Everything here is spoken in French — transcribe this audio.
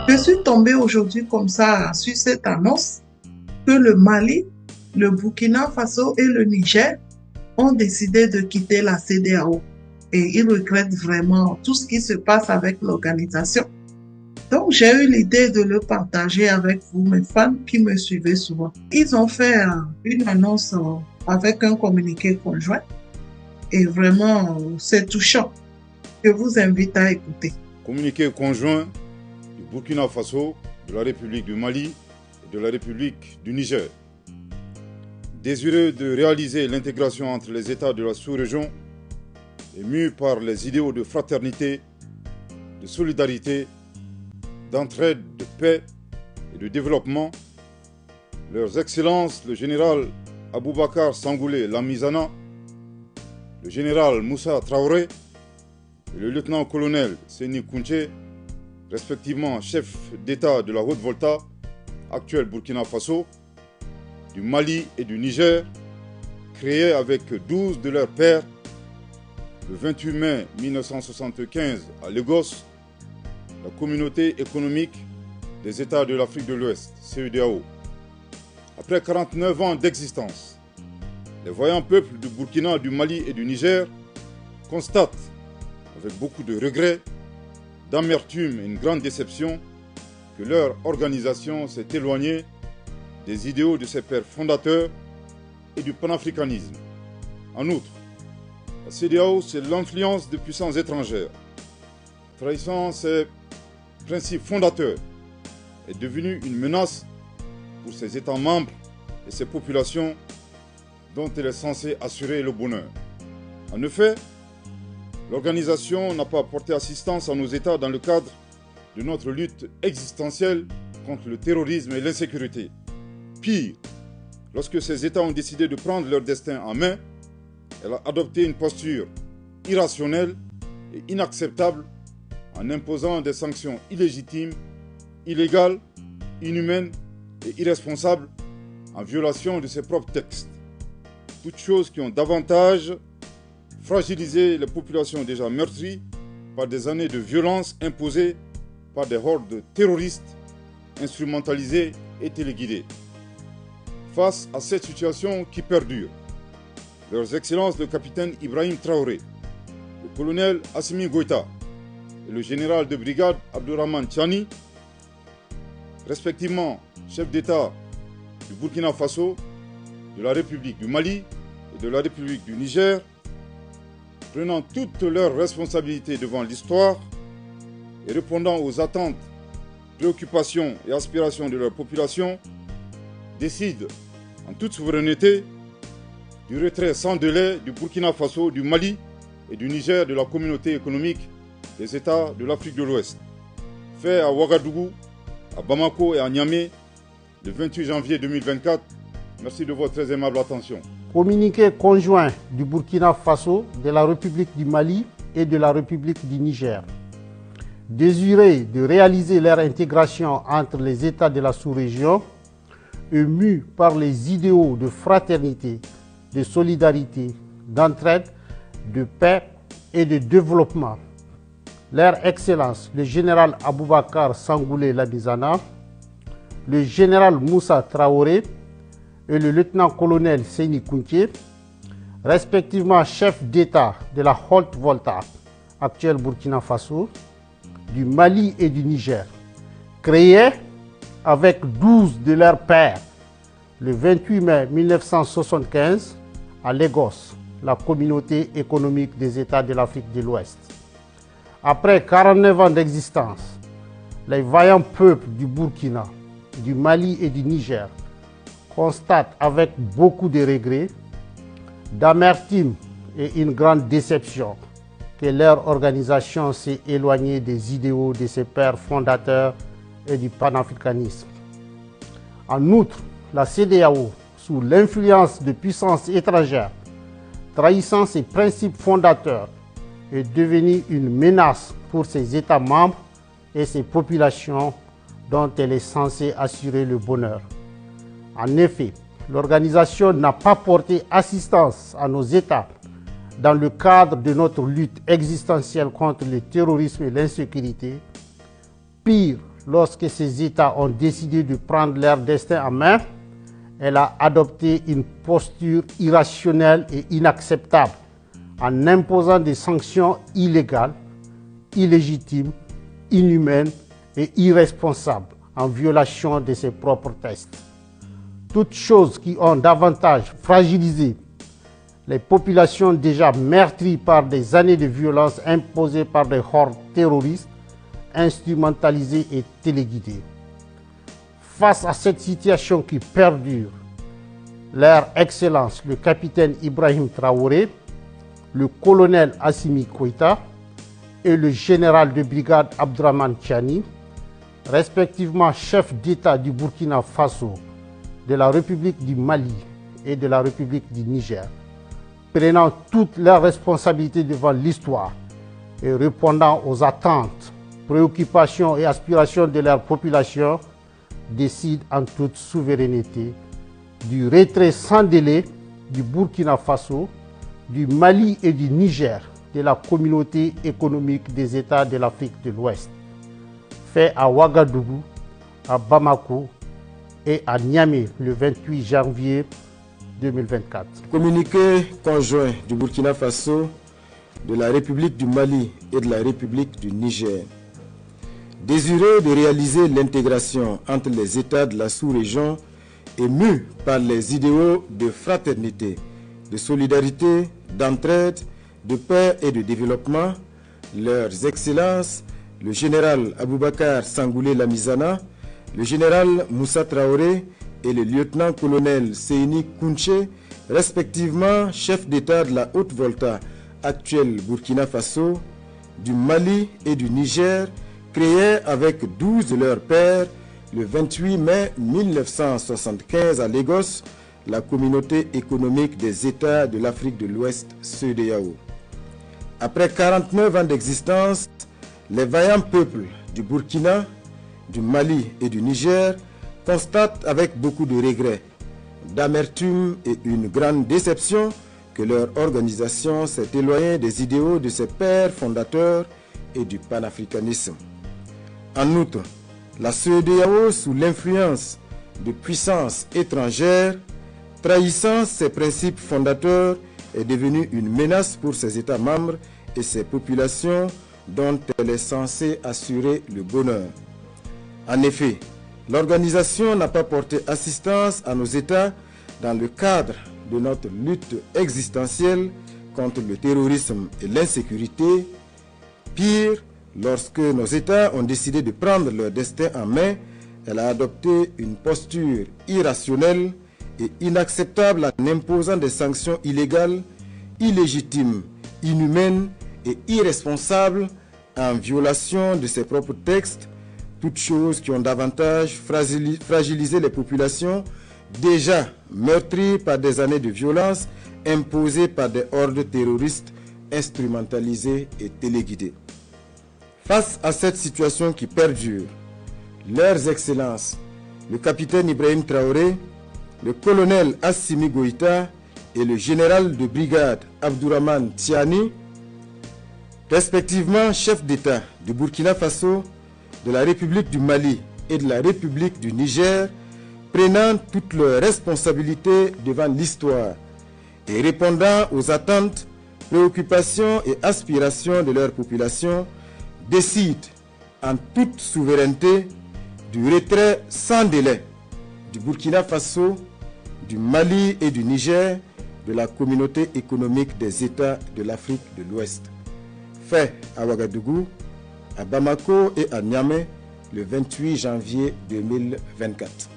Je suis tombée aujourd'hui comme ça sur cette annonce que le Mali, le Burkina Faso et le Niger ont décidé de quitter la CEDEAO et ils regrettent vraiment tout ce qui se passe avec l'organisation. Donc, j'ai eu l'idée de le partager avec vous, mes fans qui me suivez souvent. Ils ont fait une annonce avec un communiqué conjoint et vraiment, c'est touchant. Je vous invite à écouter. Communiqué conjoint du Burkina Faso, de la République du Mali et de la République du Niger. Désireux de réaliser l'intégration entre les États de la sous-région et mus par les idéaux de fraternité, de solidarité, d'entraide, de paix et de développement, leurs excellences, le général Aboubakar Sangoulé Lamizana, le général Moussa Traoré et le lieutenant-colonel Seni Kounché, respectivement chef d'État de la Haute-Volta, actuel Burkina Faso, du Mali et du Niger, créés avec 12 de leurs pairs le 28 mai 1975 à Lagos, la Communauté économique des États de l'Afrique de l'Ouest, CEDEAO. Après 49 ans d'existence, les voyants peuples du Burkina, du Mali et du Niger constatent, avec beaucoup de regrets, d'amertume et une grande déception, que leur organisation s'est éloignée des idéaux de ses pères fondateurs et du panafricanisme. En outre, la CEDEAO, c'est l'influence de puissances étrangères. Trahissant ses principes fondateurs, est devenue une menace pour ses États membres et ses populations dont elle est censée assurer le bonheur. En effet, l'organisation n'a pas apporté assistance à nos États dans le cadre de notre lutte existentielle contre le terrorisme et l'insécurité. Pire, lorsque ces États ont décidé de prendre leur destin en main, elle a adopté une posture irrationnelle et inacceptable en imposant des sanctions illégitimes, illégales, inhumaines et irresponsables en violation de ses propres textes. Toutes choses qui ont davantage fragilisé les populations déjà meurtries par des années de violence imposées par des hordes terroristes instrumentalisées et téléguidées. Face à cette situation qui perdure, leurs excellences le capitaine Ibrahim Traoré, le colonel Assimi Goïta et le général de brigade Abdourahmane Tchani, respectivement chef d'État du Burkina Faso, de la République du Mali et de la République du Niger, prenant toutes leurs responsabilités devant l'histoire et répondant aux attentes, préoccupations et aspirations de leur population, décident en toute souveraineté du retrait sans délai du Burkina Faso, du Mali et du Niger de la Communauté économique des États de l'Afrique de l'Ouest, fait à Ouagadougou, à Bamako et à Niamey le 28 janvier 2024. Merci de votre très aimable attention. Communiqué conjoint du Burkina Faso, de la République du Mali et de la République du Niger. Désiré de réaliser leur intégration entre les États de la sous-région, émus par les idéaux de fraternité, de solidarité, d'entraide, de paix et de développement. Leur Excellence, le général Aboubakar Sangoulé Lamizana, le général Moussa Traoré et le lieutenant-colonel Seni Kounché, respectivement chef d'État de la Haute-Volta, actuel Burkina Faso, du Mali et du Niger, créés avec 12 de leurs pairs le 28 mai 1975 à Lagos, la Communauté économique des États de l'Afrique de l'Ouest. Après 49 ans d'existence, les vaillants peuples du Burkina, du Mali et du Niger constatent avec beaucoup de regrets, d'amertume et une grande déception que leur organisation s'est éloignée des idéaux de ses pères fondateurs et du panafricanisme. En outre, la CEDEAO, sous l'influence de puissances étrangères, trahissant ses principes fondateurs, est devenue une menace pour ses États membres et ses populations dont elle est censée assurer le bonheur. En effet, l'organisation n'a pas porté assistance à nos États dans le cadre de notre lutte existentielle contre le terrorisme et l'insécurité. Pire, lorsque ces États ont décidé de prendre leur destin en main, elle a adopté une posture irrationnelle et inacceptable en imposant des sanctions illégales, illégitimes, inhumaines et irresponsables en violation de ses propres textes. Toutes choses qui ont davantage fragilisé les populations déjà meurtries par des années de violence imposées par des hordes terroristes, instrumentalisées et téléguidées. Face à cette situation qui perdure, leur Excellence, le capitaine Ibrahim Traoré, le colonel Assimi Goïta et le général de brigade Abdourahmane Tiani, respectivement chef d'État du Burkina Faso, de la République du Mali et de la République du Niger, prenant toutes leurs responsabilités devant l'histoire et répondant aux attentes, préoccupations et aspirations de leur population, décident en toute souveraineté du retrait sans délai du Burkina Faso, du Mali et du Niger de la communauté économique des États de l'Afrique de l'Ouest, fait à Ouagadougou, à Bamako et à Niamey le 28 janvier 2024. Communiqué conjoint du Burkina Faso, de la République du Mali et de la République du Niger. Désireux de réaliser l'intégration entre les États de la sous-région et mus par les idéaux de fraternité, de solidarité, d'entraide, de paix et de développement, leurs excellences, le général Aboubakar Sangoulé Lamizana, le général Moussa Traoré et le lieutenant-colonel Seyni Kounché, respectivement chefs d'État de la Haute-Volta, actuelle Burkina Faso, du Mali et du Niger, créés avec 12 de leurs pairs le 28 mai 1975 à Lagos, la communauté économique des États de l'Afrique de l'Ouest, CEDEAO. Après 49 ans d'existence, les vaillants peuples du Burkina, du Mali et du Niger constatent avec beaucoup de regrets, d'amertume et une grande déception que leur organisation s'est éloignée des idéaux de ses pères fondateurs et du panafricanisme. En outre, la CEDEAO, sous l'influence de puissances étrangères, trahissant ses principes fondateurs, est devenue une menace pour ses États membres et ses populations dont elle est censée assurer le bonheur. En effet, l'organisation n'a pas porté assistance à nos États dans le cadre de notre lutte existentielle contre le terrorisme et l'insécurité. Pire, lorsque nos États ont décidé de prendre leur destin en main, elle a adopté une posture irrationnelle et inacceptable en imposant des sanctions illégales, illégitimes, inhumaines et irresponsables en violation de ses propres textes, toutes choses qui ont davantage fragilisé les populations déjà meurtries par des années de violence imposées par des hordes terroristes instrumentalisées et téléguidées. Face à cette situation qui perdure, leurs excellences, le capitaine Ibrahim Traoré, le colonel Assimi Goïta et le général de brigade Abdourahmane Tiani, respectivement chefs d'État du Burkina Faso, de la République du Mali et de la République du Niger, prenant toutes leurs responsabilités devant l'histoire et répondant aux attentes, préoccupations et aspirations de leur population, décident en toute souveraineté du retrait sans délai du Burkina Faso, du Mali et du Niger de la communauté économique des États de l'Afrique de l'Ouest, fait à Ouagadougou, à Bamako et à Niamey le 28 janvier 2024.